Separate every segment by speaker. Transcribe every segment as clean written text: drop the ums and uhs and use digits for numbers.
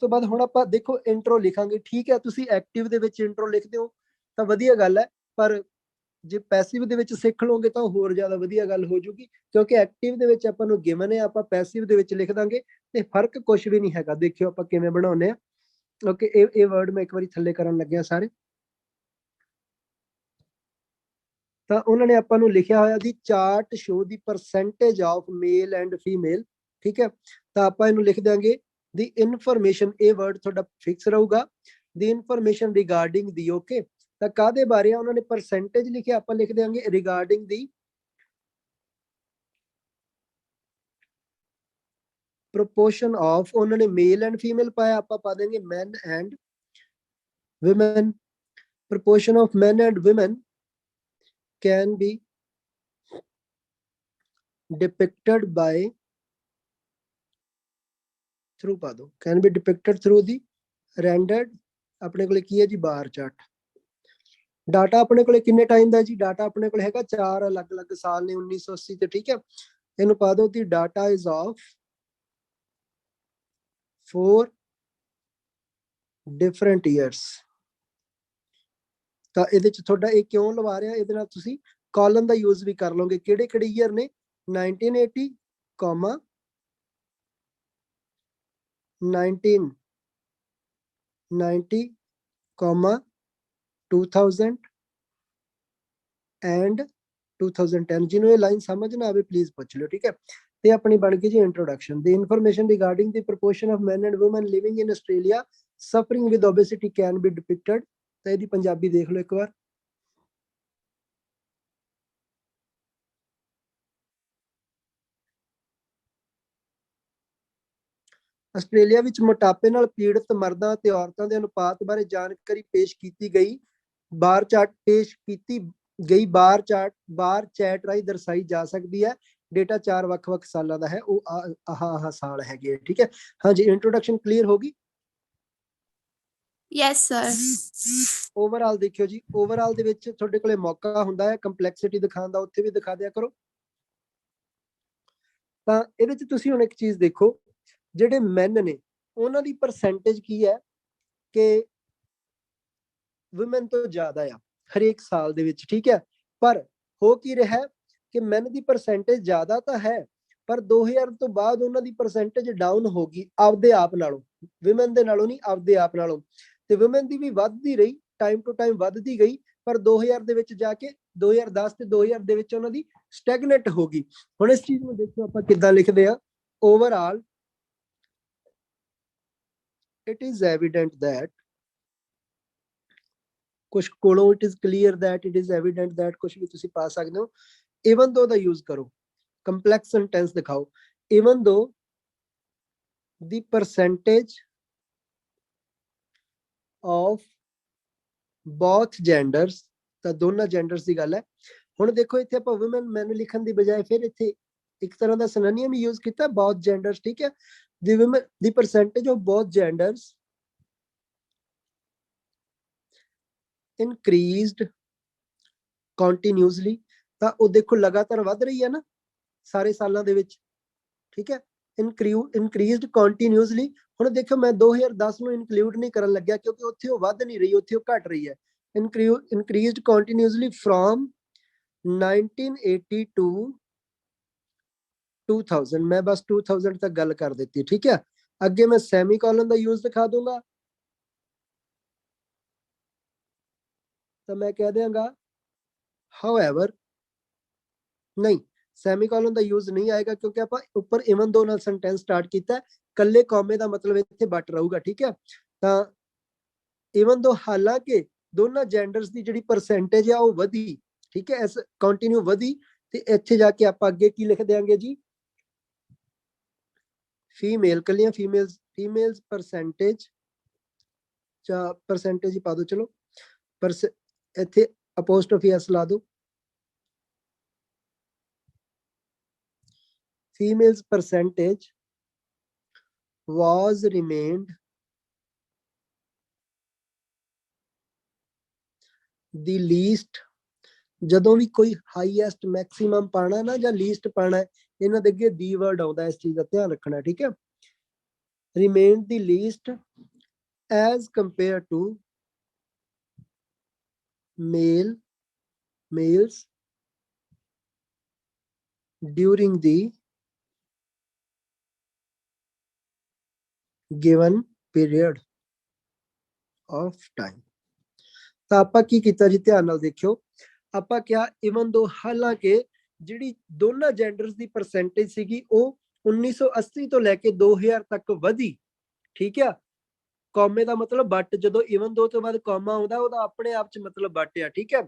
Speaker 1: ਤੋਂ ਬਾਅਦ ਹੁਣ ਆਪਾਂ ਦੇਖੋ ਇੰਟਰੋ ਲਿਖਾਂਗੇ, ਠੀਕ ਹੈ। ਤੁਸੀਂ ਐਕਟਿਵ ਦੇ ਵਿੱਚ ਇੰਟਰੋ ਲਿਖਦੇ ਹੋ ਤਾਂ ਵਧੀਆ ਗੱਲ ਹੈ, ਪਰ ਜੇ ਪੈਸਿਵ ਦੇ ਵਿੱਚ ਸਿੱਖ ਲਓਗੇ ਤਾਂ ਹੋਰ ਜ਼ਿਆਦਾ ਵਧੀਆ ਗੱਲ ਹੋ ਜੂਗੀ, ਕਿਉਂਕਿ ਐਕਟਿਵ ਦੇ ਵਿੱਚ ਆਪਾਂ ਨੂੰ ਗਿਵਨ ਹੈ, ਆਪਾਂ ਪੈਸਿਵ ਦੇ ਵਿੱਚ ਲਿਖ ਦਾਂਗੇ ਤੇ ਫਰਕ ਕੁਝ ਵੀ ਨਹੀਂ ਹੈਗਾ। ਦੇਖਿਓ ਆਪਾਂ ਕਿਵੇਂ ਬਣਾਉਂਦੇ ਆ। ਓਕੇ, ਇਹ ਵਰਡ ਮੈਂ ਇੱਕ ਵਾਰੀ ਥੱਲੇ ਕਰਨ ਲੱਗਿਆ ਸਾਰੇ। ਤਾਂ ਉਹਨਾਂ ਨੇ ਆਪਾਂ ਨੂੰ ਲਿਖਿਆ ਹੋਇਆ the chart show the percentage of male and female, ਠੀਕ ਹੈ। ਤਾਂ ਆਪਾਂ ਇਹਨੂੰ ਲਿਖ ਦਿਆਂਗੇ ਦੀ ਇਨਫੋਰਮੇਸ਼ਨ, ਇਹ ਵਰਡ ਤੁਹਾਡਾ ਫਿਕਸ ਰਹੂਗਾ, the information regarding the. Okay, ਤਾਂ ਕਾਹਦੇ ਬਾਰੇ ਆ ਉਹਨਾਂ ਨੇ ਪਰਸੈਂਟੇਜ ਲਿਖਿਆ, ਆਪਾਂ ਲਿਖ ਦਿਆਂਗੇ ਰਿਗਾਰਡਿੰਗ ਦੀ ਪ੍ਰੋਪੋਰਸ਼ਨ ਆਫ, ਉਹਨਾਂ ਨੇ ਮੇਲ ਐਂਡ ਫੀਮੇਲ ਪਾਇਆ, ਆਪਾਂ ਪਾ ਦੇंगे men and women, proportion of men and women can be depicted by through ਪਾ ਦੋ, can be depicted through the rendered, ਆਪਣੇ ਕੋਲੇ ਕੀ ਹੈ ਜੀ ਬਾਰ ਚਾਰਟ। ਡਾਟਾ ਆਪਣੇ ਕੋਲੇ ਕਿੰਨੇ ਟਾਈਮ ਦਾ ਜੀ, ਡਾਟਾ ਆਪਣੇ ਕੋਲ ਹੈਗਾ 4 ਅਲੱਗ-ਅਲੱਗ ਸਾਲ ਨੇ 1980 ਤੇ, ਠੀਕ ਹੈ। ਇਹਨੂੰ ਪਾ ਦੋ ਦੀ data is of 4 different years. ਤਾਂ ਇਹਦੇ ਚ ਤੁਹਾਡਾ ਇਹ ਕਿਉਂ ਲਵਾ ਰਿਹਾ, ਇਹਦੇ ਨਾਲ ਤੁਸੀਂ ਕਾਲਮ ਦਾ ਯੂਜ਼ ਵੀ ਕਰ ਲਓਗੇ। ਕਿਹੜੇ ਕਿਹੜੇ ਈਅਰ ਨੇ 1980, 1990, 2000 ਐਂਡ 2010। ਜਿਹਨੂੰ ਇਹ ਲਾਈਨ ਸਮਝ ਨਾ ਆਵੇ ਪਲੀਜ਼ ਪੁੱਛ ਲਿਓ, ਠੀਕ ਹੈ। ਤੇ ਆਪਣੀ ਬਣ ਗਈ ਜੀ introduction. The information regarding the proportion of men and women living in Australia suffering with obesity can be depicted। ਤਾਂ ਇਹਦੀ ਪੰਜਾਬੀ ਦੇਖ ਲਓ ਇੱਕ ਵਾਰ। ਆਸਟ੍ਰੇਲੀਆ ਵਿੱਚ ਮੋਟਾਪੇ ਨਾਲ ਪੀੜਤ ਮਰਦਾਂ ਅਤੇ ਔਰਤਾਂ ਦੇ ਅਨੁਪਾਤ ਬਾਰੇ ਜਾਣਕਾਰੀ ਪੇਸ਼ ਕੀਤੀ ਗਈ। ਬਾਰ ਚਾਰਟ ਪੇਸ਼ ਕੀਤੀ ਗਈ ਬਾਰ ਚੈਟ ਰਾਹੀਂ ਦਰਸਾਈ ਜਾ ਸਕਦੀ ਹੈ। ਡੇਟਾ 4 ਵੱਖ-ਵੱਖ ਸਾਲਾਂ ਦਾ ਹੈ, ਉਹ ਆਹ ਸਾਲ ਹੈਗੇ, ਠੀਕ ਹੈ। ਹਾਂਜੀ, ਇੰਟਰੋਡਕਸ਼ਨ ਕਲੀਅਰ ਹੋ ਗਈ?
Speaker 2: Yes sir.
Speaker 1: ਓਵਰਆਲ ਦੇਖਿਓ ਜੀ, ਓਵਰਆਲ ਦੇ ਵਿੱਚ ਤੁਹਾਡੇ ਕੋਲੇ ਮੌਕਾ ਹੁੰਦਾ ਹੈ ਕੰਪਲੈਕਸਿਟੀ ਦਿਖਾਉਣ ਦਾ, ਉੱਥੇ ਵੀ ਦਿਖਾ ਦਿਆ ਕਰੋ। ਤਾਂ ਇਹਦੇ ਚ ਤੁਸੀਂ ਹੁਣ ਇੱਕ ਚੀਜ਼ ਦੇਖੋ, ਜਿਹੜੇ ਮੈਨ ਨੇ ਉਹਨਾਂ ਦੀ ਪਰਸੈਂਟੇਜ ਕੀ ਹੈ ਕਿ ਵੂਮਨ ਤੋਂ ਜ਼ਿਆਦਾ ਆ ਹਰੇਕ ਸਾਲ ਦੇ ਵਿੱਚ, ਠੀਕ ਹੈ। ਪਰ ਹੋ ਕੀ ਰਿਹਾ ਕਿ ਮੈਨ ਦੀ ਪਰਸੈਂਟੇਜ ਜ਼ਿਆਦਾ ਤਾਂ ਹੈ, ਪਰ 2000 ਤੋਂ ਬਾਅਦ ਉਹਨਾਂ ਦੀ ਪਰਸੈਂਟੇਜ ਡਾਊਨ ਹੋ ਗਈ ਆਪਦੇ ਆਪ ਨਾਲੋਂ, ਵੂਮਨ ਦੇ ਨਾਲੋਂ ਨਹੀਂ, ਆਪਦੇ ਆਪ ਨਾਲੋਂ। ਤੇ ਵੂਮਨ ਦੀ ਵੀ ਵੱਧਦੀ ਰਹੀ, ਟਾਈਮ ਟੂ ਟਾਈਮ ਵੱਧਦੀ ਗਈ, ਪਰ 2000 ਦੇ ਵਿੱਚ ਜਾ ਕੇ 2010 ਤੇ 2000 ਦੇ ਵਿੱਚ ਉਹਨਾਂ ਦੀ ਸਟੈਗਨੇਟ ਹੋ ਗਈ। ਹੁਣ ਇਸ ਚੀਜ਼ ਨੂੰ ਦੇਖੋ ਆਪਾਂ ਕਿੱਦਾਂ ਲਿਖਦੇ ਆ। Overall it is evident that, ਕੁਛ ਕੋਲੋਂ it is clear that, it is evident that, ਕੁਛ ਵੀ ਤੁਸੀਂ ਪਾ ਸਕਦੇ ਹੋ। even though ਦਾ ਯੂਜ਼ ਕਰੋ, ਕੰਪਲੈਕਸ ਸੈਂਟੈਂਸ ਦਿਖਾਓ। even though the percentage of both genders, ਤਾਂ ਦੋਨਾਂ ਜੈਂਡਰਸ ਦੀ ਗੱਲ ਹੈ। ਹੁਣ ਦੇਖੋ ਇੱਥੇ ਆਪਾਂ ਵੂਮਨ ਮੈਨ ਲਿਖਣ ਦੀ ਬਜਾਏ ਫਿਰ ਇੱਥੇ ਇੱਕ ਤਰ੍ਹਾਂ ਦਾ ਸਿਨੋਨਿਮ ਯੂਜ਼ ਕੀਤਾ, both genders, ਠੀਕ ਹੈ। the women, the percentage of both genders increased continuously, ਤਾਂ ਉਹ ਦੇਖੋ ਲਗਾਤਾਰ ਵੱਧ ਰਹੀ ਹੈ ਨਾ ਸਾਰੇ ਸਾਲਾਂ ਦੇ ਵਿੱਚ, ਠੀਕ ਹੈ। increased continuously। ਹੁਣ ਦੇਖੋ ਮੈਂ 2010 ਨੂੰ ਇਨਕਲੂਡ ਨਹੀਂ ਕਰਨ ਲੱਗਿਆ ਕਿਉਂਕਿ ਉੱਥੇ ਉਹ ਵੱਧ ਨਹੀਂ ਰਹੀ, ਉੱਥੇ ਉਹ ਘਟ ਰਹੀ ਹੈ। increased continuously from 1980 to 2000। ਮੈਂ ਬਸ 2000 ਤੱਕ ਗੱਲ ਕਰ ਦਿੱਤੀ, ਠੀਕ ਹੈ। ਅੱਗੇ ਮੈਂ ਸੈਮੀਕੋਲਨ ਦਾ ਯੂਜ਼ ਦਿਖਾ ਦੂੰਗਾ, ਤਾਂ ਮੈਂ ਕਹਿ ਦਿਆਂਗਾ however, ਨਹੀਂ ਸੈਮੀਕੋਲਨ ਦਾ ਯੂਜ਼ ਨਹੀਂ ਆਏਗਾ ਕਿਉਂਕਿ ਆਪਾਂ ਉੱਪਰ ਇਵਨ ਦੋ ਨਾਲ ਸੈਂਟੈਂਸ ਸਟਾਰਟ ਕੀਤਾ, ਕੱਲੇ ਕੌਮੇ ਦਾ ਮਤਲਬ ਇੱਥੇ ਬਟ ਰਹੂਗਾ, ਠੀਕ ਹੈ। ਤਾਂ ਇਵਨ ਦੋ, ਹਾਲਾਂਕਿ ਦੋਨਾਂ ਜੈਂਡਰਸ ਦੀ ਜਿਹੜੀ ਪਰਸੈਂਟੇਜ ਆ ਉਹ ਵਧੀ, ਠੀਕ ਹੈ, ਇਸ ਕੰਟੀਨਿਊ ਵਧੀ। ਤੇ ਇੱਥੇ ਜਾ ਕੇ ਆਪਾਂ ਅੱਗੇ ਕੀ ਲਿਖ ਦਿਆਂਗੇ ਜੀ, ਫੀਮੇਲ, ਕੱਲੀਆਂ ਫੀਮੇਲਸ ਪਰਸੈਂਟੇਜ, ਜਾਂ ਪਰਸੈਂਟੇਜ ਹੀ ਪਾ ਦੋ, ਚਲੋ ਇੱਥੇ ਅਪੋਸਟ੍ਰੋਫੀ ਐਸ ਲਾ ਦੋ। females percentage was remained the least। ਜਦੋਂ ਵੀ ਕੋਈ ਹਾਈਐਸਟ ਮੈਕਸਿਮਮ ਪਾਣਾ ਨਾ ਜਾਂ ਲੀਸਟ ਪਾਣਾ, ਇਹਨਾਂ ਦੇ ਅੱਗੇ ਦੀ ਵਰਡ ਆਉਂਦਾ, ਇਸ ਚੀਜ਼ ਦਾ ਧਿਆਨ ਰੱਖਣਾ, ਠੀਕ ਹੈ। remained the least as compared to males during the given period of time। ਤਾਂ ਆਪਾਂ ਕੀ ਕੀਤਾ ਜੀ, ਧਿਆਨ ਨਾਲ ਦੇਖਿਓ। ਆਪਾਂ ਕਿਹਾ ਇਵਨ ਦੋ ਹਾਲਾਂਕਿ ਜਿਹੜੀ ਦੋਨਾਂ ਜੈਂਡਰਸ ਦੀ ਪਰਸੈਂਟੇਜ ਸੀਗੀ ਉਹ 1980 ਤੋਂ ਲੈ ਕੇ 2000 ਤੱਕ ਵਧੀ, ਠੀਕ ਆ। ਕੌਮੇ ਦਾ ਮਤਲਬ ਬੱਟ, ਜਦੋਂ ਇਵਨ ਦੋ ਤੋਂ ਬਾਅਦ ਕੌਮਾ ਆਉਂਦਾ ਉਹਦਾ ਆਪਣੇ ਆਪ ਚ ਮਤਲਬ ਬੱਟ ਆ, ਠੀਕ ਹੈ।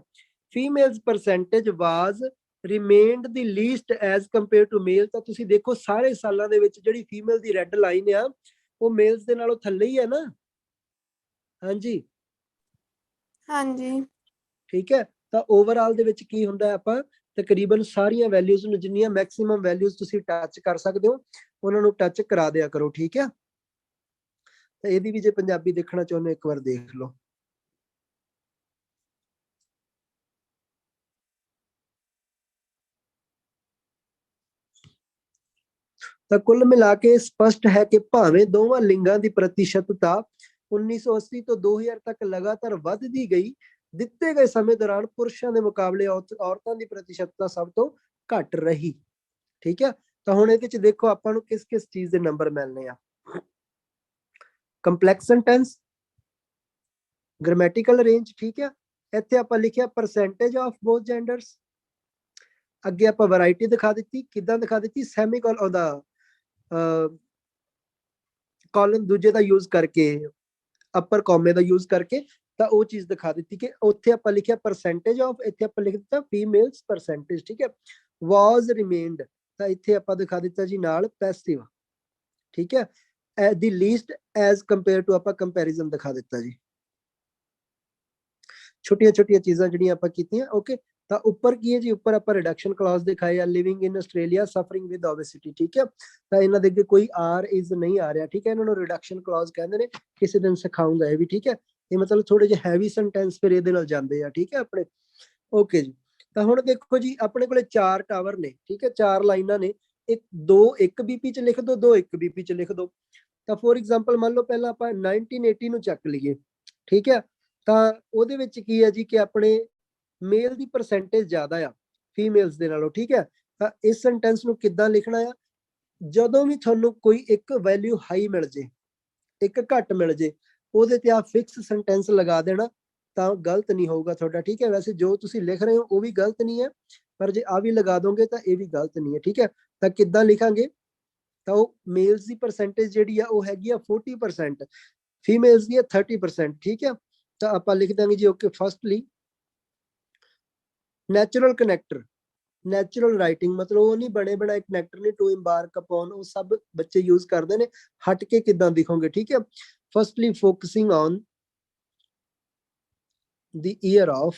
Speaker 1: Females percentage was ਰਿਮੇਨਡ the least as compare to ਮੇਲ। ਤਾਂ ਤੁਸੀਂ ਦੇਖੋ ਸਾਰੇ ਸਾਲਾਂ ਦੇ ਵਿੱਚ ਜਿਹੜੀ ਫੀਮੇਲ ਦੀ ਰੈੱਡ ਲਾਈਨ ਆ ਉਹ ਮੇਲਸ ਦੇ ਨਾਲੋਂ ਥੱਲੇ ਹੀ ਹੈ ਨਾ। ਹਾਂਜੀ
Speaker 2: ਹਾਂਜੀ
Speaker 1: ਠੀਕ ਹੈ। ਤਾਂ ਓਵਰਆਲ ਦੇ ਵਿੱਚ ਕੀ ਹੁੰਦਾ, ਆਪਾਂ ਤਕਰੀਬਨ ਸਾਰੀਆਂ ਵੈਲਿਊਜ਼ ਨੂੰ, ਜਿੰਨੀਆਂ ਮੈਕਸਿਮਮ ਵੈਲਿਊਜ਼ ਤੁਸੀਂ ਟੱਚ ਕਰ ਸਕਦੇ ਹੋ ਉਹਨਾਂ ਨੂੰ ਟੱਚ ਕਰਾ ਦਿਆ ਕਰੋ, ਠੀਕ ਹੈ। ਤਾਂ ਇਹਦੀ ਵੀ ਜੇ ਪੰਜਾਬੀ ਦੇਖਣਾ ਚਾਹੁੰਦੇ ਹੋ ਇੱਕ ਵਾਰ ਦੇਖ ਲਓ। ਤਾਂ ਕੁੱਲ ਮਿਲਾ ਕੇ ਸਪਸ਼ਟ ਹੈ ਕਿ ਭਾਵੇਂ ਦੋਵਾਂ ਲਿੰਗਾਂ ਦੀ ਪ੍ਰਤੀਸ਼ਤਤਾ 1980 ਤੋਂ 2000 ਤੱਕ ਲਗਾਤਾਰ ਵੱਧਦੀ ਗਈ, ਦਿੱਤੇ ਗਏ ਸਮੇਂ ਦੌਰਾਨ ਪੁਰਸ਼ਾਂ ਦੇ ਮੁਕਾਬਲੇ ਔਰਤਾਂ ਦੀ ਪ੍ਰਤੀਸ਼ਤਤਾ ਸਭ ਤੋਂ ਘੱਟ ਰਹੀ, ਠੀਕ ਹੈ। ਤਾਂ ਹੁਣ ਇਹਦੇ ਚ ਦੇਖੋ ਆਪਾਂ ਨੂੰ ਕਿਸ ਕਿਸ ਚੀਜ਼ ਦੇ ਨੰਬਰ ਮਿਲਨੇ ਆ। ਕੰਪਲੈਕਸ ਸੈਂਟੈਂਸ, ਗ੍ਰਾਮੈਟਿਕਲ ਰੇਂਜ, ਠੀਕ ਹੈ। ਇੱਥੇ ਆਪਾਂ ਲਿਖਿਆ ਪਰਸੈਂਟੇਜ ਆਫ ਬੋਥ ਜੈਂਡਰਸ। ਅੱਗੇ ਆਪਾਂ ਵੈਰਾਈਟੀ ਦਿਖਾ ਦਿੱਤੀ, ਕਿੱਦਾਂ ਦਿਖਾ ਦਿੱਤੀ, ਸੈਮੀਕੋਲਨ ਦਾ ਕਾਲਨ ਦੂਜੇ ਦਾ ਯੂਜ਼ ਕਰਕੇ, ਅਪਰ ਕੌਮੇ ਦਾ ਯੂਜ਼ ਕਰਕੇ, ਤਾਂ ਉਹ ਚੀਜ਼ ਦਿਖਾ ਦਿੱਤੀ ਕਿ ਉੱਥੇ ਆਪਾਂ ਲਿਖਿਆ ਪਰਸੈਂਟੇਜ ਆਫ, ਇੱਥੇ ਆਪਾਂ ਲਿਖ ਦਿੱਤਾ ਫੀਮੇਲਸ ਪਰਸੈਂਟੇਜ, ਠੀਕ ਹੈ। ਵਾਜ਼ ਰਿਮੇਨਡ, ਤਾਂ ਇੱਥੇ ਆਪਾਂ ਦਿਖਾ ਦਿੱਤਾ ਜੀ ਨਾਲ ਪੈਸਿਵ, ਠੀਕ ਹੈ। ਦੀ ਲੀਸਟ ਐਜ਼ ਕੰਪੇਅਰ ਟੂ ਆਪਾਂ ਕੰਪੈਰੀਜ਼ਨ ਦਿਖਾ ਦਿੱਤਾ ਜੀ। ਛੋਟੀਆਂ ਛੋਟੀਆਂ ਚੀਜ਼ਾਂ ਜਿਹੜੀਆਂ ਆਪਾਂ ਕੀਤੀਆਂ, ਓਕੇ। ਤਾਂ ਉੱਪਰ ਕੀ ਹੈ ਜੀ, ਉੱਪਰ ਆਪਾਂ ਰਿਡਕਸ਼ਨ ਕਲੌਜ਼ ਦਿਖਾਏ ਆ, living in Australia suffering with obesity, ਠੀਕ ਹੈ। ਤਾਂ ਇਹਨਾਂ ਦੇ ਅੱਗੇ ਕੋਈ ਆਰ ਇਜ਼ ਨਹੀਂ ਆ ਰਿਹਾ, ਠੀਕ ਹੈ। ਇਹਨਾਂ ਨੂੰ ਰਿਡਕਸ਼ਨ ਕਲੌਜ਼ ਕਹਿੰਦੇ ਨੇ, ਕਿਸੇ ਦਿਨ ਸਿਖਾਉਂਗਾ ਇਹ ਵੀ, ਠੀਕ ਹੈ। ਇਹ ਮਤਲਬ ਥੋੜੇ ਜਿਹੇ ਹੈਵੀ ਸੈਂਟੈਂਸ ਫਿਰ ਇਹਦੇ ਨਾਲ ਜਾਂਦੇ ਆ, ਠੀਕ ਹੈ ਆਪਣੇ, ਓਕੇ ਜੀ। ਤਾਂ ਹੁਣ ਦੇਖੋ ਜੀ ਆਪਣੇ ਕੋਲੇ 4 ਟਾਵਰ ਨੇ, ਠੀਕ ਹੈ, 4 ਲਾਈਨਾਂ ਨੇ, ਇੱਕ BP ਚ ਲਿਖ ਦੋ, 2 ਇੱਕ BP ਚ ਲਿਖ ਦੋ। ਤਾਂ ਫੋਰ ਐਗਜ਼ਾਮਪਲ ਮੰਨ ਲਓ ਪਹਿਲਾਂ ਆਪਾਂ 1980 ਨੂੰ ਚੱਕ ਲਈਏ, ਠੀਕ ਹੈ। ਤਾਂ ਉਹਦੇ ਵਿੱਚ ਕੀ ਹੈ ਜੀ ਕਿ ਆਪਣੇ ਮੇਲ ਦੀ ਪਰਸੈਂਟੇਜ ਜ਼ਿਆਦਾ ਆ ਫੀਮੇਲਸ ਦੇ ਨਾਲੋਂ, ਠੀਕ ਹੈ। ਤਾਂ ਇਸ ਸੈਂਟੈਂਸ ਨੂੰ ਕਿੱਦਾਂ ਲਿਖਣਾ ਆ, ਜਦੋਂ ਵੀ ਤੁਹਾਨੂੰ ਕੋਈ ਇੱਕ ਵੈਲਿਊ ਹਾਈ ਮਿਲ ਜੇ, ਇੱਕ ਘੱਟ ਮਿਲ ਜੇ, ਉਹਦੇ ਤੇ ਆ ਫਿਕਸ ਸੈਂਟੈਂਸ ਲਗਾ ਦੇਣਾ, ਤਾਂ ਗਲਤ ਨਹੀਂ ਹੋਊਗਾ ਤੁਹਾਡਾ, ਠੀਕ ਹੈ। ਵੈਸੇ ਜੋ ਤੁਸੀਂ ਲਿਖ ਰਹੇ ਹੋ ਉਹ ਵੀ ਗਲਤ ਨਹੀਂ ਹੈ, ਪਰ ਜੇ ਆ ਵੀ ਲਗਾ ਦੋਗੇ ਤਾਂ ਇਹ ਵੀ ਗਲਤ ਨਹੀਂ ਹੈ, ਠੀਕ ਹੈ। ਤਾਂ ਕਿੱਦਾਂ ਲਿਖਾਂਗੇ, ਤਾਂ ਉਹ ਮੇਲਸ ਦੀ ਪਰਸੈਂਟੇਜ ਜਿਹੜੀ ਆ ਉਹ ਹੈਗੀ ਆ 40%, ਫੀਮੇਲਸ ਦੀ 30%, ਠੀਕ ਹੈ। ਤਾਂ ਆਪਾਂ ਲਿਖ ਦਾਂਗੇ ਜੀ okay, firstly natural connector, natural writing ਮਤਲਬ ਉਹ ਨਹੀਂ ਬਣੇ ਬਣਾਏ ਕਨੈਕਟਰ ਨੇ, ਟੂ ਇੰਬਾਰਕ ਅਪਨ, ਉਹ ਸਭ ਬੱਚੇ ਯੂਜ਼ ਕਰਦੇ ਨੇ, ਹਟ ਕੇ ਕਿੱਦਾਂ ਦਿਖੋਗੇ, ਠੀਕ ਹੈ। Firstly focusing on the year of,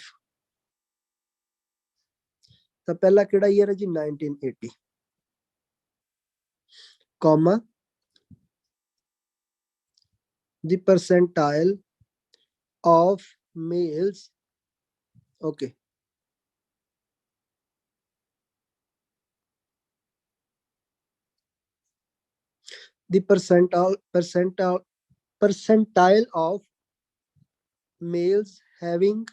Speaker 1: ਤਾਂ ਪਹਿਲਾ ਕਿਹੜਾ ਈਅਰ ਹੈ ਜੀ 1980, comma the percentile of males, okay, the percentile of males having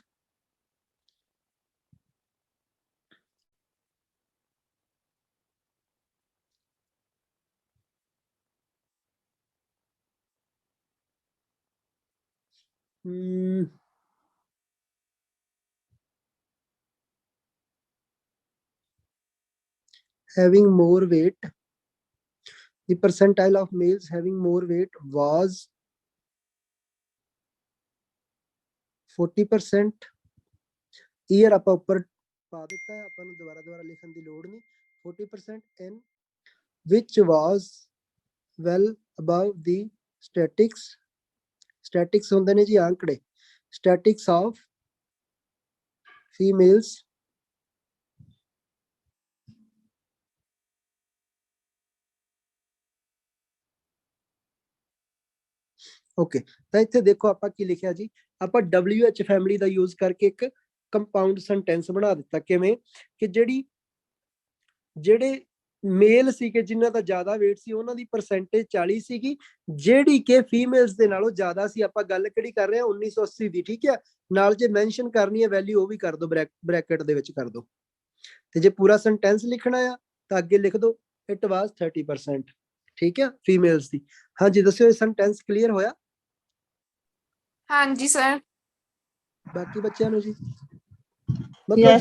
Speaker 1: having more weight, the percentile of males having more weight was 40%। Year ਆਪਾਂ ਉੱਪਰ ਪਾ ਦਿੱਤਾ ਹੈ, ਆਪਾਂ ਨੂੰ ਦੁਬਾਰਾ ਲਿਖਣ ਦੀ ਲੋੜ ਨਹੀਂ, 40% in which was well above the statistics ਹੁੰਦੇ ਨੇ ਜੀ ਆંકੜੇ, statistics of females ਓਕੇ। ਤਾਂ ਇੱਥੇ ਦੇਖੋ ਆਪਾਂ ਕੀ ਲਿਖਿਆ ਜੀ, ਆਪਾਂ WH ਫੈਮਿਲੀ ਦਾ ਯੂਜ਼ ਕਰਕੇ ਇੱਕ ਕੰਪਾਊਂਡ ਸੈਂਟੈਂਸ ਬਣਾ ਦਿੱਤਾ, ਕਿਵੇਂ ਕਿ ਜਿਹੜੇ ਮੇਲ ਸੀਗੇ ਜਿਨ੍ਹਾਂ ਦਾ ਜ਼ਿਆਦਾ weight ਸੀ ਉਹਨਾਂ ਦੀ ਪਰਸੈਂਟੇਜ 40 ਸੀਗੀ, ਜਿਹੜੀ ਕਿ ਫੀਮੇਲਸ ਦੇ ਨਾਲੋਂ ਜ਼ਿਆਦਾ ਸੀ। ਆਪਾਂ ਗੱਲ ਕਿਹੜੀ ਕਰ ਰਹੇ ਹਾਂ 1980 ਦੀ, ਠੀਕ ਹੈ। ਨਾਲ ਜੇ ਮੈਂਸ਼ਨ ਕਰਨੀ ਹੈ ਵੈਲਿਊ ਉਹ ਵੀ ਕਰ ਦਿਓ, ਬ੍ਰੈਕਟ ਦੇ ਵਿੱਚ ਕਰ ਦਿਓ। ਤੇ ਜੇ ਪੂਰਾ ਸੈਂਟੈਂਸ ਲਿਖਣਾ ਆ ਤਾਂ ਅੱਗੇ ਲਿਖ ਦਿਓ ਇਟ ਵਾਸ 30%, ਠੀਕ ਹੈ, ਫੀਮੇਲਸ ਦੀ। ਹਾਂਜੀ ਦੱਸਿਓ ਇਹ ਸੈਂਟੈਂਸ ਕਲੀਅਰ ਹੋਇਆ
Speaker 2: ਹਾਂਜੀ ਸਰ।
Speaker 1: ਬਾਕੀ ਬੱਚਿਆਂ ਨੂੰ ਜੀ? ਮਤਲਬ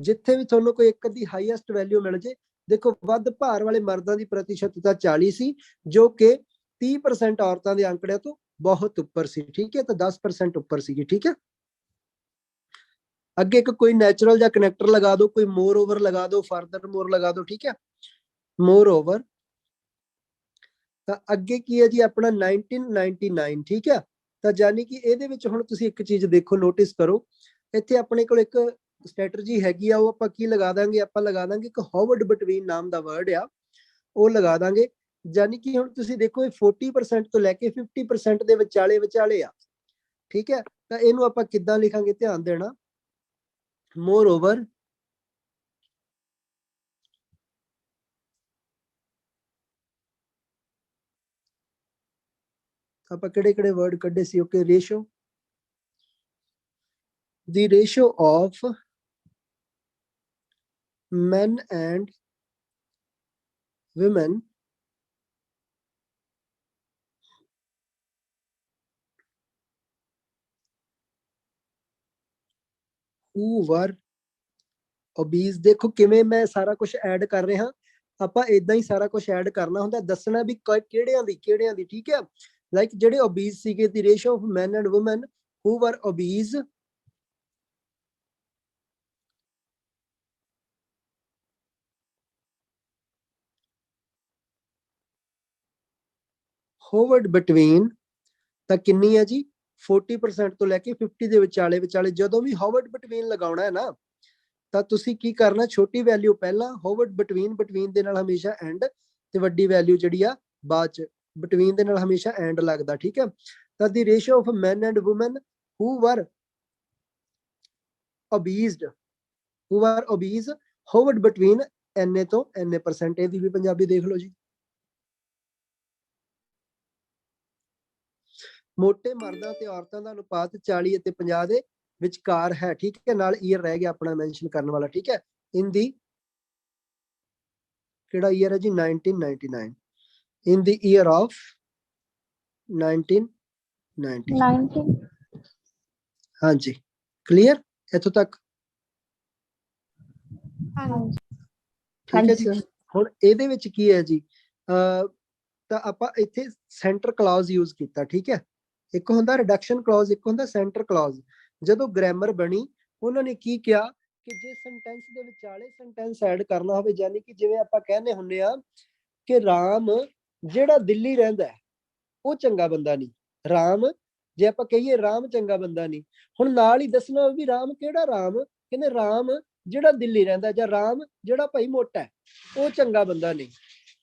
Speaker 1: ਜਿੱਥੇ ਵੀ ਤੁਹਾਨੂੰ ਕੋਈ ਇੱਕ ਦੀ ਹਾਈਐਸਟ ਵੈਲਿਊ ਮਿਲ ਜੇ। ਦੇਖੋ ਵੱਧ ਭਾਰ ਵਾਲੇ ਮਰਦਾਂ ਦੀ ਪ੍ਰਤੀਸ਼ਤਤਾ 40 ਸੀ, ਜੋ ਕਿ 30% ਔਰਤਾਂ ਦੇ ਅੰਕੜਿਆਂ ਤੋਂ ਬਹੁਤ ਉੱਪਰ ਸੀ, ਠੀਕ ਹੈ। ਤਾਂ 10% ਉੱਪਰ ਸੀਗੀ, ਠੀਕ ਹੈ। ਅੱਗੇ ਇੱਕ ਕੋਈ ਨੈਚੁਰਲ ਜਾਂ ਕਨੈਕਟਰ ਲਗਾ ਦਿਓ, ਕੋਈ ਮੋਰ ਓਵਰ ਲਗਾ ਦਿਓ, ਫਰਦਰ ਮੋਰ ਲਗਾ ਦਿਓ, ਠੀਕ ਹੈ। ਮੋਰ ਓਵਰ ਤਾਂ ਅੱਗੇ ਕੀ ਹੈ ਜੀ ਆਪਣਾ 1999, ਠੀਕ ਹੈ। ਤਾਂ ਯਾਨੀ ਕਿ ਇਹਦੇ ਵਿੱਚ ਹੁਣ ਤੁਸੀਂ ਇੱਕ ਚੀਜ਼ ਦੇਖੋ, ਨੋਟਿਸ ਕਰੋ, ਇੱਥੇ ਆਪਣੇ ਕੋਲ ਇੱਕ ਸਟ੍ਰੈਟਜੀ ਹੈਗੀ ਆ, ਉਹ ਆਪਾਂ ਕੀ ਲਗਾ ਦਾਂਗੇ, ਆਪਾਂ ਲਗਾ ਦਾਂਗੇ ਇੱਕ ਹੋਵਰਡ ਬਿਟਵੀਨ ਨਾਮ ਦਾ ਵਰਡ ਆ, ਉਹ ਲਗਾ ਦਾਂਗੇ। ਯਾਨੀ ਕਿ ਹੁਣ ਤੁਸੀਂ ਦੇਖੋ ਇਹ 40% ਤੋਂ ਲੈ ਕੇ 50% ਦੇ ਵਿਚਾਲੇ ਵਿਚਾਲੇ ਆ, ਠੀਕ ਹੈ। ਤਾਂ ਇਹਨੂੰ ਆਪਾਂ ਕਿੱਦਾਂ ਲਿਖਾਂਗੇ, ਧਿਆਨ ਦੇਣਾ। ਮੋਰ ਓਵਰ ਆਪਾਂ ਕਿਹੜੇ ਕਿਹੜੇ ਵਰਡ ਕੱਢੇ ਸੀ? Okay, ratio, the ratio of men and women who were obese। ਦੇਖੋ ਕਿਵੇਂ ਮੈਂ ਸਾਰਾ ਕੁਝ ਐਡ ਕਰ ਰਿਹਾ, ਆਪਾਂ ਇਦਾਂ ਹੀ ਸਾਰਾ ਕੁਝ ਐਡ ਕਰਨਾ ਹੁੰਦਾ, ਦੱਸਣਾ ਵੀ ਕਿਹੜਿਆਂ ਦੀ, ਠੀਕ ਹੈ। ਲਾਈਕ ਜਿਹੜੇ obese ਸੀਗੇ, the ratio of men and women who were obese hovered between, ਤਾਂ ਕਿੰਨੀ ਹੈ ਜੀ 40% ਤੋਂ ਲੈ ਕੇ 50 ਦੇ ਵਿਚਾਲੇ ਵਿਚਾਲੇ। ਜਦੋਂ ਵੀ hovered between ਲਗਾਉਣਾ ਹੈ ਨਾ, ਤਾਂ ਤੁਸੀਂ ਕੀ ਕਰਨਾ, ਛੋਟੀ ਵੈਲਿਊ ਪਹਿਲਾਂ, ਹੋਵਰਡ ਬਟਵੀਨ ਦੇ ਨਾਲ ਹਮੇਸ਼ਾ ਐਂਡ, ਤੇ ਵੱਡੀ ਵੈਲਿਊ ਜਿਹੜੀ ਆ ਬਾਅਦ ਚ। ਬਟਵੀਨ ਦੇ ਨਾਲ ਹਮੇਸ਼ਾ ਐਂਡ ਲੱਗਦਾ, ਠੀਕ ਹੈ। ਤਾਂ ਦੀ ratio of man and woman who were obese hovered between ਇੰਨੇ ਤੋਂ ਇੰਨੇ %। ਇਹਦੀ ਵੀ ਪੰਜਾਬੀ ਦੇਖ ਲਓ ਜੀ। ਮੋਟੇ ਮਰਦਾਂ ਤੇ ਔਰਤਾਂ ਦਾ ਅਨੁਪਾਤ 40 ਅਤੇ 50 ਦੇ ਵਿਚਕਾਰ ਹੈ, ਠੀਕ ਹੈ। ਨਾਲ ਈਅਰ ਰਹਿ ਗਿਆ ਆਪਣਾ ਮੈਂਸ਼ਨ ਕਰਨ ਵਾਲਾ, ਠੀਕ ਹੈ। ਇਨ ਦੀ ਕਿਹੜਾ ਈਅਰ ਹੈ ਜੀ 1999, ਇਨ ਦੀ ਈਅਰ ਆਫ 1990। ਹਾਂਜੀ ਕਲੀਅਰ ਇੱਥੋਂ ਤੱਕ? ਠੀਕ ਹੈ ਜੀ। ਹੁਣ ਇਹਦੇ ਵਿੱਚ ਕੀ ਹੈ ਜੀ, ਤਾਂ ਆਪਾਂ ਇੱਥੇ ਸੈਂਟਰ ਕਲੌਜ਼ ਯੂਜ਼ ਕੀਤਾ, ਠੀਕ ਹੈ। ਇੱਕ ਹੁੰਦਾ ਰਿਡਕਸ਼ਨ ਕਲੌਜ਼, ਇੱਕ ਹੁੰਦਾ ਸੈਂਟਰ ਕਲੌਜ਼। ਜਦੋਂ ਗ੍ਰਾਮਰ ਬਣੀ ਉਹਨਾਂ ਨੇ ਕੀ ਕਿਹਾ ਕਿ ਜੇ ਸੈਂਟੈਂਸ ਦੇ ਵਿਚਾਲੇ ਸੈਂਟੈਂਸ ਐਡ ਕਰਨਾ ਹੋਵੇ, ਯਾਨੀ ਕਿ ਜਿਵੇਂ ਆਪਾਂ ਕਹਿੰਦੇ ਹੁੰਦੇ ਆ ਕਿ ਰਾਮ ਜਿਹੜਾ ਦਿੱਲੀ ਰਹਿੰਦਾ ਉਹ ਚੰਗਾ ਬੰਦਾ ਨਹੀਂ, ਰਾਮ ਜੇ ਆਪਾਂ ਕਹੀਏ ਰਾਮ ਚੰਗਾ ਬੰਦਾ ਨਹੀਂ, ਹੁਣ ਨਾਲ ਹੀ ਦੱਸਣਾ ਵੀ ਰਾਮ ਕਿਹੜਾ ਰਾਮ, ਕਹਿੰਦੇ ਰਾਮ ਜਿਹੜਾ ਦਿੱਲੀ ਰਹਿੰਦਾ, ਜਾਂ ਰਾਮ ਜਿਹੜਾ ਭਾਈ ਮੋਟਾ ਹੈ ਉਹ ਚੰਗਾ ਬੰਦਾ ਨਹੀਂ,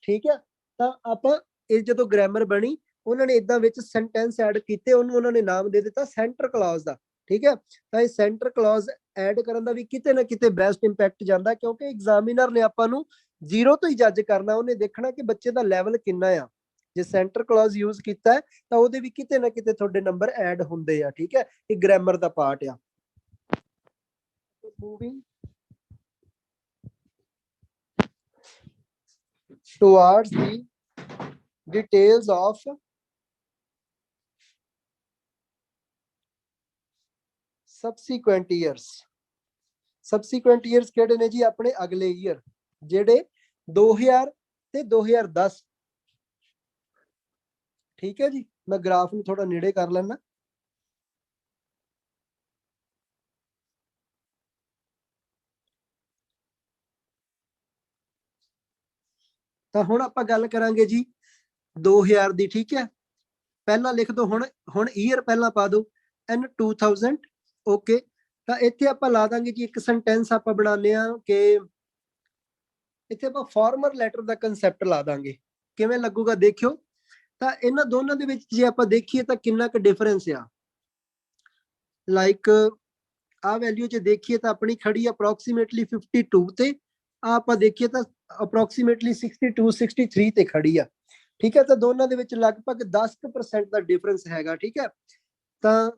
Speaker 1: ਠੀਕ ਹੈ। ਤਾਂ ਆਪਾਂ ਇਹ ਜਦੋਂ ਗ੍ਰਾਮਰ ਬਣੀ ਉਹਨਾਂ ਨੇ ਇਦਾਂ ਵਿੱਚ ਸੈਂਟੈਂਸ ਐਡ ਕੀਤੇ, ਉਹਨੂੰ ਉਹਨਾਂ ਨੇ ਨਾਮ ਦੇ ਦਿੱਤਾ ਸੈਂਟਰ ਕਲੌਜ਼ ਦਾ, ਠੀਕ ਹੈ। ਤਾਂ ਇਹ ਸੈਂਟਰ ਕਲੌਜ਼ ਐਡ ਕਰਨ ਦਾ ਵੀ ਕਿਤੇ ਨਾ ਕਿਤੇ ਬੈਸਟ ਇੰਪੈਕਟ ਜਾਂਦਾ, ਕਿਉਂਕਿ ਐਗਜ਼ਾਮੀਨਰ ਨੇ ਆਪਾਂ ਨੂੰ ਜ਼ੀਰੋ ਤੋਂ ਹੀ ਜੱਜ ਕਰਨਾ, ਉਹਨੇ ਦੇਖਣਾ ਕਿ ਬੱਚੇ ਦਾ ਲੈਵਲ ਕਿੰਨਾ ਆ। ਜੇ ਸੈਂਟਰ ਕਲੌਜ਼ ਯੂਜ਼ ਕੀਤਾ ਤਾਂ ਉਹਦੇ ਵੀ ਕਿਤੇ ਨਾ ਕਿਤੇ ਤੁਹਾਡੇ ਨੰਬਰ ਐਡ ਹੁੰਦੇ ਆ, ਠੀਕ ਹੈ। ਇਹ ਗ੍ਰਾਮਰ ਦਾ ਪਾਰਟ ਆ। Moving towards the details of subsequent years। subsequent years ਕਿਹੜੇ ਨੇ ਜੀ, ਆਪਣੇ ਅਗਲੇ ਈਅਰ ਜਿਹੜੇ 2000 ਤੇ 2010, ਠੀਕ ਹੈ ਜੀ। ਮੈਂ ਗ੍ਰਾਫ ਨੂੰ ਥੋੜਾ ਨੇੜੇ ਕਰ ਲੈਣਾ। ਤਾਂ ਹੁਣ ਆਪਾਂ ਗੱਲ ਕਰਾਂਗੇ ਜੀ 2000 ਦੀ, ਠੀਕ ਹੈ। ਪਹਿਲਾਂ ਲਿਖ ਦੋ, ਹੁਣ ਈਅਰ ਪਹਿਲਾਂ ਪਾ ਦੋ in 2000, ਓਕੇ। ਤਾਂ ਇੱਥੇ ਆਪਾਂ ਲਾ ਦਾਂਗੇ ਜੀ ਇੱਕ ਸੈਂਟੈਂਸ ਆਪਾਂ ਬਣਾਉਂਦੇ ਆ ਕਿ ਇੱਥੇ ਆਪਾਂ ਫਾਰਮਰ ਲੈਟਰ ਦਾ ਕੰਸੈਪਟ ਲਾ ਦਾਂਗੇ। ਕਿਵੇਂ ਲੱਗੂਗਾ ਦੇਖਿਓ। ਤਾਂ ਇਹਨਾਂ ਦੋਨਾਂ ਦੇ ਵਿੱਚ ਜੇ ਆਪਾਂ ਦੇਖੀਏ ਤਾਂ ਕਿੰਨਾ ਕੁ ਡਿਫਰੈਂਸ ਆ, ਲਾਈਕ ਆ ਵੈਲਿਊ 'ਚ ਦੇਖੀਏ ਤਾਂ ਆਪਣੀ ਖੜੀ ਅਪਰੋਕਸੀਮੇਟਲੀ 52 ਤੇ ਆਪਾਂ ਦੇਖੀਏ ਤਾਂ ਅਪਰੋਕਸੀਮੇਟਲੀ 62 63 ਤੇ ਖੜੀ ਆ। ਠੀਕ ਹੈ, ਤਾਂ ਦੋਨਾਂ ਦੇ ਵਿੱਚ ਲਗਭਗ 10% ਦਾ ਡਿਫਰੈਂਸ ਹੈਗਾ। ਠੀਕ ਹੈ, ਤਾਂ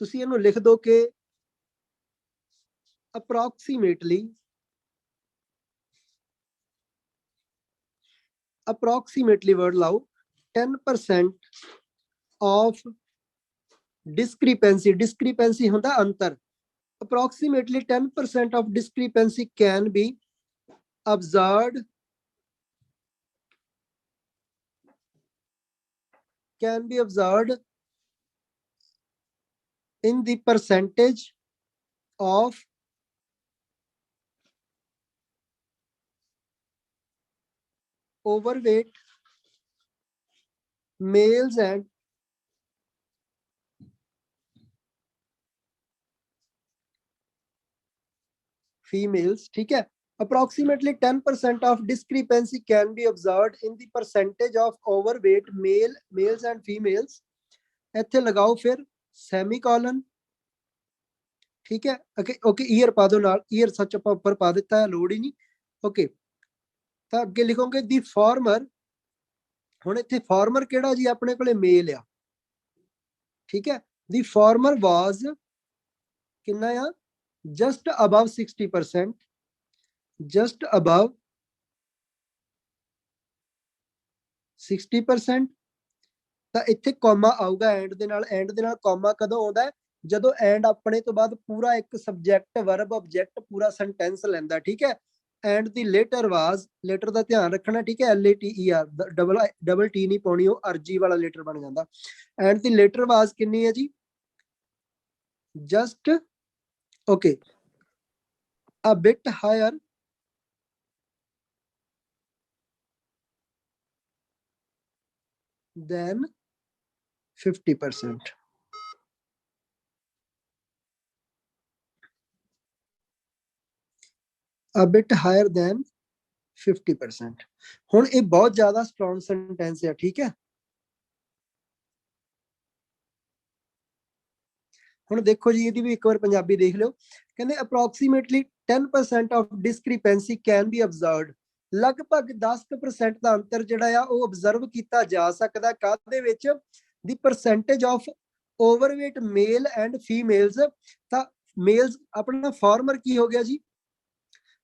Speaker 1: ਤੁਸੀਂ ਇਹਨੂੰ ਲਿਖ ਦੋ ਕਿ ਅਪਰੋਕਸੀਮੇਟਲੀ ਵਰਡ ਲਾਓ 10% ਆਫ discrepancy ਹੁੰਦਾ ਅੰਤਰ। approximately 10% of discrepancy can be observed in the percentage of overweight males and females। ठीक है, approximately 10% of discrepancy can be observed in the percentage of overweight males and females। ਇੱਥੇ ਲਗਾਓ ਫਿਰ semicolon. ਠੀਕ ਹੈ, okay year ਪਾ ਦੋ ਨਾਲ, ਈਅਰ ਸੱਚ ਆਪਾਂ ਉੱਪਰ ਪਾ ਦਿੱਤਾ ਹੈ, ਲੋੜ ਹੀ ਨਹੀਂ। ਓਕੇ, ਤਾਂ ਅੱਗੇ ਲਿਖੋਗੇ ਦੀ ਫਾਰਮਰ। ਹੁਣ ਇੱਥੇ ਫਾਰਮਰ ਕਿਹੜਾ ਜੀ, ਆਪਣੇ ਕੋਲੇ ਮੇਲ ਆ। ਠੀਕ ਹੈ, ਦੀ ਫਾਰਮਰ ਵਾਜ਼ ਕਿੰਨਾ ਆ, just above 60%, just above 60%। ਤਾਂ ਇੱਥੇ ਕੌਮਾ ਆਊਗਾ ਐਂਡ ਦੇ ਨਾਲ। ਐਂਡ ਦੇ ਨਾਲ ਕੌਮਾ ਕਦੋਂ ਆਉਂਦਾ, ਜਦੋਂ ਐਂਡ ਆਪਣੇ ਤੋਂ ਬਾਅਦ ਪੂਰਾ ਇੱਕ ਸਬਜੈਕਟ ਵਰਬ ਆਬਜੈਕਟ ਪੂਰਾ ਸੈਂਟੈਂਸ ਲੈਂਦਾ। ਠੀਕ ਹੈ, and the later was, later ਦਾ ਧਿਆਨ ਰੱਖਣਾ। ਠੀਕ ਹੈ, LATER, ਡਬਲ ਟੀ ਨਹੀਂ ਪਾਉਣੀ, ਉਹ ਅਰਜੀ ਵਾਲਾ ਲੇਟਰ ਬਣ ਜਾਂਦਾ। ਐਂਡ ਦੀ ਲੇਟਰ ਵਾਜ਼ ਕਿੰਨੀ ਹੈ ਜੀ, just okay a bit higher than 50%। a bit higher than 50%। ਹੁਣ ਇਹ ਬਹੁਤ ਜ਼ਿਆਦਾ ਸਟਰੋਂਗ ਸੈਂਟੈਂਸ ਹੈ। ਠੀਕ ਹੈ, ਹੁਣ ਦੇਖੋ ਜੀ, ਇਹਦੀ ਵੀ ਇੱਕ ਵਾਰ ਪੰਜਾਬੀ ਦੇਖ ਲਿਓ। ਕਹਿੰਦੇ approximately 10% of discrepancy can be observed. ਲਗਭਗ 10% ਦਾ ਅੰਤਰ ਜਿਹੜਾ ਆ ਉਹ ਅਬਜ਼ਰਵ ਕੀਤਾ ਜਾ ਸਕਦਾ। ਕਾਹਦੇ ਵਿੱਚ, the percentage of overweight male and females. ਤਾਂ ਮੇਲਸ ਆਪਣਾ ਫਾਰਮਰ ਕੀ ਹੋ ਗਿਆ ਜੀ,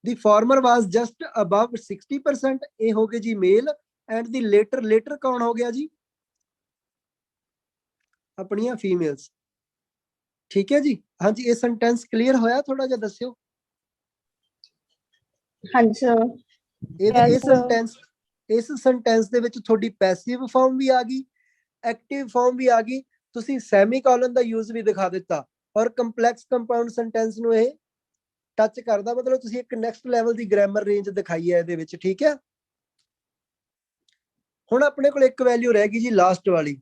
Speaker 1: the former was just above 60%, ਇਹ ਹੋ ਗਏ ਜੀ ਮੇਲ। ਐਂਡ ਦੀ ਲੇਟਰ ਕੌਣ ਹੋ ਗਿਆ ਜੀ, ਆਪਣੀਆਂ ਫੀਮੇਲਸ। ਠੀਕ ਹੈ ਜੀ, ਹਾਂਜੀ ਇਹ ਸੈਂਟੈਂਸ ਕਲੀਅਰ ਹੋਇਆ, ਥੋੜਾ ਜਿਹਾ ਦੱਸਿਓ।
Speaker 2: ਹਾਂਜੀ ਸਰ।
Speaker 1: ਇਸ ਸੈਂਟੈਂਸ ਦੇ ਵਿੱਚ ਤੁਹਾਡੀ ਪੈਸਿਵ ਫਾਰਮ ਵੀ ਆ ਗਈ, ਐਕਟਿਵ ਫਾਰਮ ਵੀ ਆ ਗਈ, ਤੁਸੀਂ ਸੈਮੀਕੋਲਨ ਦਾ ਯੂਜ਼ ਵੀ ਦਿਖਾ ਦਿੱਤਾ, ਔਰ ਕੰਪਲੈਕਸ ਕੰਪਾਊਂਡ ਸੈਂਟੈਂਸ ਨੂੰ ਇਹ ਟੱਚ ਕਰਦਾ। ਮਤਲਬ ਤੁਸੀਂ ਇੱਕ ਨੈਕਸਟ ਲੈਵਲ ਦੀ ਗ੍ਰਾਮਰ ਰੇਂਜ ਦਿਖਾਈ ਹੈ ਇਹਦੇ ਵਿੱਚ। ਠੀਕ ਹੈ, ਹੁਣ ਆਪਣੇ ਕੋਲ ਇੱਕ ਵੈਲਿਊ ਰਹਿ ਗਈ ਜੀ ਲਾਸਟ ਵਾਲੀ।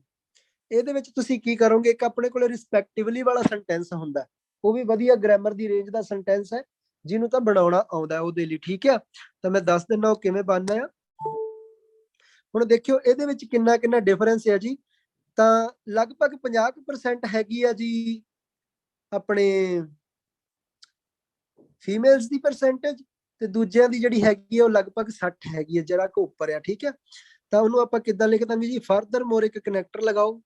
Speaker 1: ਇਹਦੇ ਵਿੱਚ ਤੁਸੀਂ ਕੀ ਕਰੋਗੇ, ਇੱਕ ਆਪਣੇ ਕੋਲ ਰਿਸਪੈਕਟਿਵਲੀ ਵਾਲਾ ਸੈਂਟੈਂਸ ਹੁੰਦਾ, ਉਹ ਵੀ ਵਧੀਆ ਗ੍ਰਾਮਰ ਦੀ ਰੇਂਜ ਦਾ ਸੈਂਟੈਂਸ ਹੈ, ਜਿਹਨੂੰ ਤਾਂ ਬਣਾਉਣਾ ਆਉਂਦਾ ਉਹਦੇ ਲਈ। ਠੀਕ ਹੈ, ਤਾਂ ਮੈਂ ਦੱਸ ਦਿੰਦਾ ਉਹ ਕਿਵੇਂ ਬਣਨਾ ਆ। ਹੁਣ ਦੇਖਿਓ ਇਹਦੇ ਵਿੱਚ ਕਿੰਨਾ ਕਿੰਨਾ ਡਿਫਰੈਂਸ ਹੈ ਜੀ। ਤਾਂ ਲਗਭਗ 50% ਹੈਗੀ ਆ ਜੀ ਆਪਣੇ ਫੀਮੇਲਸ ਦੀ ਪਰਸੈਂਟੇਜ, ਤੇ ਦੂਜਿਆਂ ਦੀ ਜਿਹੜੀ ਹੈਗੀ ਆ ਉਹ ਲਗਭਗ 60 ਹੈਗੀ ਹੈ, ਜਿਹੜਾ ਕੋ ਉੱਪਰ ਆ। ਠੀਕ ਹੈ, ਤਾਂ ਉਹਨੂੰ ਆਪਾਂ ਕਿੱਦਾਂ ਲਿਖ ਦਾਂਗੇ ਜੀ, ਫਰਦਰ ਮੋਰ ਇੱਕ ਕਨੈਕਟਰ ਲਗਾਓ।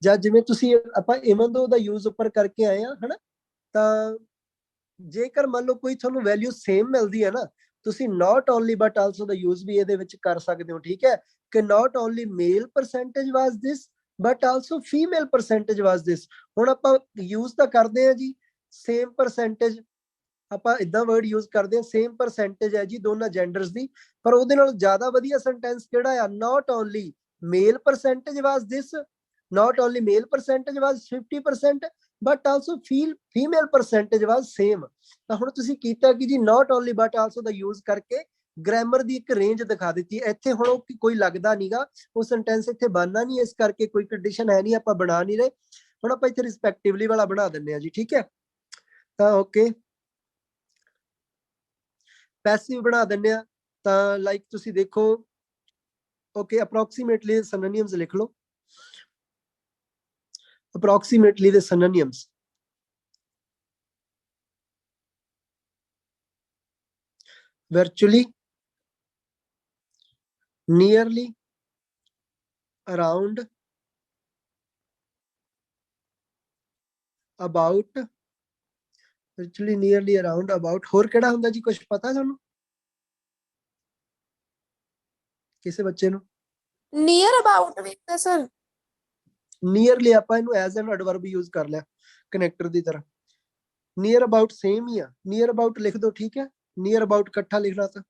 Speaker 1: ਜਾਂ ਜਿਵੇਂ ਤੁਸੀਂ ਆਪਾਂ ਇਵਨ ਦੋ ਦਾ ਯੂਜ਼ ਉੱਪਰ ਕਰਕੇ ਆਏ ਆ ਹਨਾ, ਤਾਂ ਜੇਕਰ ਮੰਨ ਲਓ ਕੋਈ ਤੁਹਾਨੂੰ ਵੈਲਿਊ ਸੇਮ ਮਿਲਦੀ ਹੈ ਨਾ, ਤੁਸੀਂ ਨਾਟ ਓਨਲੀ ਬਟ ਆਲਸੋ ਦਾ ਯੂਜ਼ ਵੀ ਇਹਦੇ ਵਿੱਚ ਕਰ ਸਕਦੇ ਹੋ। ਠੀਕ ਹੈ, ਕਿ not only male percentage was this but also female percentage was this. ਹੁਣ ਆਪਾਂ ਯੂਜ਼ ਤਾਂ ਕਰਦੇ ਆ ਜੀ ਸੇਮ ਪਰਸੈਂਟੇਜ, ਆਪਾਂ ਇਦਾਂ ਵਰਡ ਯੂਜ਼ ਕਰਦੇ ਆ, ਸੇਮ ਪਰਸੈਂਟੇਜ ਹੈ ਜੀ ਦੋਨਾਂ ਜੈਂਡਰਸ ਦੀ, ਪਰ ਉਹਦੇ ਨਾਲ ਜ਼ਿਆਦਾ ਵਧੀਆ ਸੈਂਟੈਂਸ ਕਿਹੜਾ ਆ, not only male percentage was this, not only male percentage was 50% but also female percentage was same। ਤਾਂ ਹੁਣ ਤੁਸੀਂ ਕੀਤਾ ਕਿ ਜੀ not only but also the use ਕਰਕੇ ਗ੍ਰਾਮਰ ਦੀ ਇੱਕ ਰੇਂਜ ਦਿਖਾ ਦਿੱਤੀ। ਇੱਥੇ ਹੁਣ ਕੋਈ ਲੱਗਦਾ ਨਹੀਂਗਾ, ਉਹ ਸੈਂਟੈਂਸ ਇੱਥੇ ਬਣਨਾ ਨਹੀਂ, ਇਸ ਕਰਕੇ ਕੋਈ ਕੰਡੀਸ਼ਨ ਹੈ ਨਹੀਂ, ਆਪਾਂ ਬਣਾ ਨਹੀਂ ਰਹੇ। ਹੁਣ ਆਪਾਂ ਇੱਥੇ ਰਿਸਪੈਕਟਿਵਲੀ ਵਾਲਾ ਬਣਾ ਦਿੰਦੇ ਆ ਜੀ। ਠੀਕ ਹੈ, ਤਾਂ ਓਕੇ ਪੈਸਿਵ ਬਣਾ ਦਿੰਦੇ ਆ। ਤਾਂ ਲਾਈਕ ਤੁਸੀਂ ਦੇਖੋ, ਓਕੇ ਅਪਰੋਕਸੀਮੇਟਲੀ ਸਿਨੋਨਿਮਸ ਲਿਖ ਲਓ। approximately the synonyms. Virtually, nearly, around, about, virtually, nearly, around, about. ਹੋਰ ਕਿਹੜਾ ਹੁੰਦਾ ਜੀ, ਕੁਝ ਪਤਾ ਤੁਹਾਨੂੰ ਕਿਸੇ ਬੱਚੇ ਨੂੰ?
Speaker 2: ਨੀਅਰ ਅਬਾਊਟ ਵੀ ਹੁੰਦਾ ਸਰ।
Speaker 1: ਨੀਅਰਲੀ ਆਪਾਂ ਇਹਨੂੰ ਐਜ਼ ਐਨ ਐਡਵਰਬ ਯੂਜ਼ ਕਰ ਲਿਆ ਕਨੈਕਟਰ ਦੀ ਤਰ੍ਹਾਂ। ਨੀਅਰ ਅਬਾਊਟ ਸੇਮ ਹੀ ਆ, ਨੀਅਰ ਅਬਾਊਟ ਲਿਖ ਦੋ, ਠੀਕ ਹੈ। ਨੀਅਰ ਅਬਾਊਟ ਇਕੱਠਾ ਲਿਖਣਾ ਤਾਂ।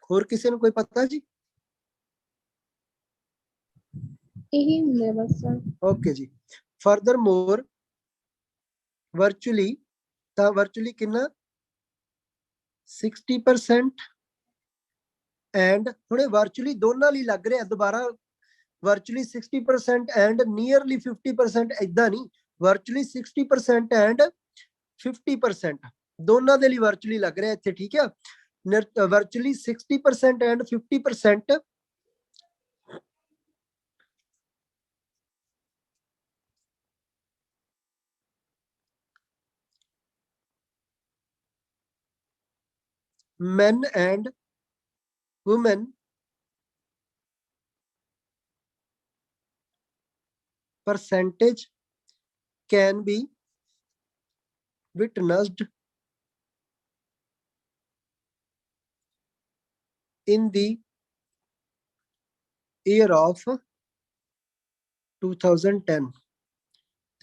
Speaker 1: ਹੋਰ ਕਿਸੇ ਨੂੰ ਕੋਈ ਪਤਾ ਜੀ?
Speaker 2: ਇਹੀ ਹੁੰਦੇ ਬਸ ਸਰ।
Speaker 1: ਓਕੇ ਜੀ। ਫਰਦਰ ਮੋਰ, ਵਰਚੁਅਲੀ, ਤਾਂ ਵਰਚੁਅਲੀ ਕਿੰਨਾ? 60%। ਐਂਡ ਹੁਣੇ ਵਰਚੁਅਲੀ ਦੋਨਾਂ ਲਈ ਲੱਗ ਰਿਹਾ ਦੁਬਾਰਾ। ਵਰਚੁਅਲੀ 60% ਐਂਡ ਨੀਅਰਲੀ 50%, ਏਦਾਂ ਨਹੀਂ। ਵਰਚੁਅਲੀ 60% ਐਂਡ 50% ਦੋਨਾਂ ਦੇ ਲਈ ਵਰਚੁਅਲੀ ਲੱਗ ਰਿਹਾ ਇੱਥੇ, ਠੀਕ ਆ। Virtually 60% and 50% men and women percentage can be witnessed in the year of 2010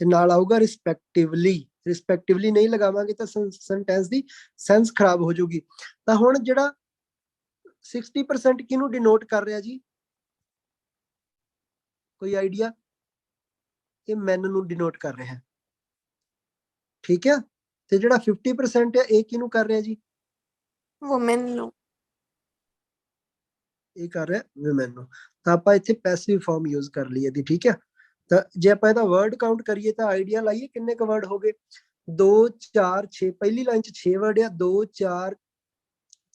Speaker 1: ਤੇ ਨਾਲ ਆਊਗਾ ਰਿਸਪੈਕਟਿਵਲੀ। ਰਿਸਪੈਕਟਿਵਲੀ ਨਹੀਂ ਲਗਾਵਾਂਗੇ ਤਾਂ ਸੈਂਟੈਂਸ ਦੀ ਸੈਂਸ ਖਰਾਬ ਹੋ ਜਾਊਗੀ। ਤਾਂ ਹੁਣ ਜਿਹੜਾ 60% ਕਿਹਨੂੰ ਡਿਨੋਟ ਕਰ ਰਿਹਾ ਜੀ, ਕੋਈ ਆਈਡੀਆ? ਇਹ ਮੈਨ ਨੂੰ ਡਿਨੋਟ ਕਰ ਰਿਹਾ, ਠੀਕ ਹੈ। ਤੇ ਜਿਹੜਾ 50% ਹੈ ਇਹ ਕਿਹਨੂੰ ਕਰ ਰਿਹਾ ਜੀ?
Speaker 2: ਵੂਮਨ ਨੂੰ।
Speaker 1: ਇਹ ਕਰ ਰਿਹਾ ਵਿਮਨ ਨੂੰ। ਤਾਂ ਆਪਾਂ ਇੱਥੇ ਪੈਸਿਵ ਫਾਰਮ ਯੂਜ਼ ਕਰ ਲਈ ਇਹਦੀ, ਠੀਕ ਹੈ। ਤਾਂ ਜੇ ਆਪਾਂ ਇਹਦਾ ਵਰਡ ਕਾਊਂਟ ਕਰੀਏ ਤਾਂ ਆਈਡੀਆ ਲਾਈਏ ਕਿੰਨੇ ਕੁ ਵਰਡ ਹੋ ਗਏ? 2 4 6। ਪਹਿਲੀ ਲਾਈਨ 'ਚ 6 ਵਰਡ ਆ। 2 4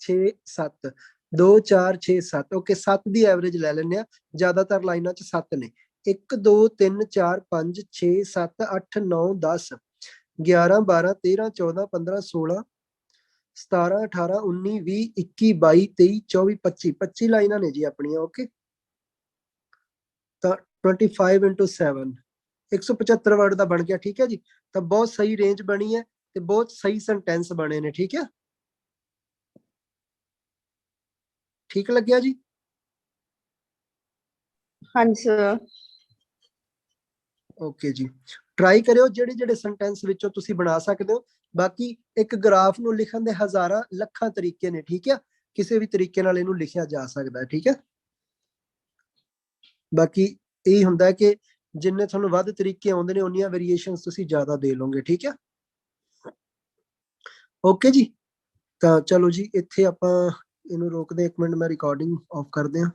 Speaker 1: 6 7, 2 4 6 7। ਓਕੇ, 7 ਦੀ ਐਵਰੇਜ ਲੈ ਲੈਂਦੇ ਆ। ਜ਼ਿਆਦਾਤਰ ਲਾਈਨਾਂ 'ਚ 7 ਨੇ। 1 2 3 4 5 6 7 8 9 10 11 12 13 14 15 16 17 18 19 20 21 22 23 24 25 25 ਲਾਈਨਾਂ ਨੇ ਜੀ ਆਪਣੀਆਂ। ਓਕੇ, ਤਾਂ 25 into 7 175 ਵਰਡ ਦਾ ਬਣ ਗਿਆ, ਠੀਕ ਹੈ ਜੀ। ਤਾਂ ਬਹੁਤ ਸਹੀ ਰੇਂਜ ਬਣੀ ਹੈ ਤੇ ਬਹੁਤ ਸਹੀ ਸੈਂਟੈਂਸ ਬਣੇ ਨੇ, ਠੀਕ ਹੈ। ਠੀਕ ਲੱਗਿਆ ਜੀ?
Speaker 2: ਹਾਂਜੀ ਸਰ।
Speaker 1: ਓਕੇ ਜੀ, ਟਰਾਈ ਕਰਿਓ ਜਿਹੜੇ ਜਿਹੜੇ ਸੈਂਟੈਂਸ ਵਿੱਚੋਂ ਤੁਸੀਂ ਬਣਾ ਸਕਦੇ ਹੋ। ਬਾਕੀ ਇੱਕ ਗ੍ਰਾਫ ਨੂੰ ਲਿਖਣ ਦੇ ਹਜ਼ਾਰਾਂ ਲੱਖਾਂ ਤਰੀਕੇ ਨੇ, ਠੀਕ ਹੈ। ਕਿਸੇ ਵੀ ਤਰੀਕੇ ਨਾਲ ਇਹਨੂੰ ਲਿਖਿਆ ਜਾ ਸਕਦਾ ਹੈ, ਠੀਕ ਹੈ। ਬਾਕੀ ਇਹ ਹੁੰਦਾ ਕਿ ਜਿੰਨੇ ਤੁਹਾਨੂੰ ਵੱਧ ਤਰੀਕੇ ਆਉਂਦੇ ਨੇ ਉਨੀਆਂ ਵੇਰੀਏਸ਼ਨਸ ਤੁਸੀਂ ਜ਼ਿਆਦਾ ਦੇ ਲਓਗੇ, ਠੀਕ ਹੈ। ਓਕੇ ਜੀ, ਤਾਂ ਚਲੋ ਜੀ ਇੱਥੇ ਆਪਾਂ ਇਹਨੂੰ ਰੋਕਦੇ 1 ਮਿੰਟ, ਮੈਂ ਰਿਕਾਰਡਿੰਗ ਆਫ ਕਰਦੇ ਹਾਂ।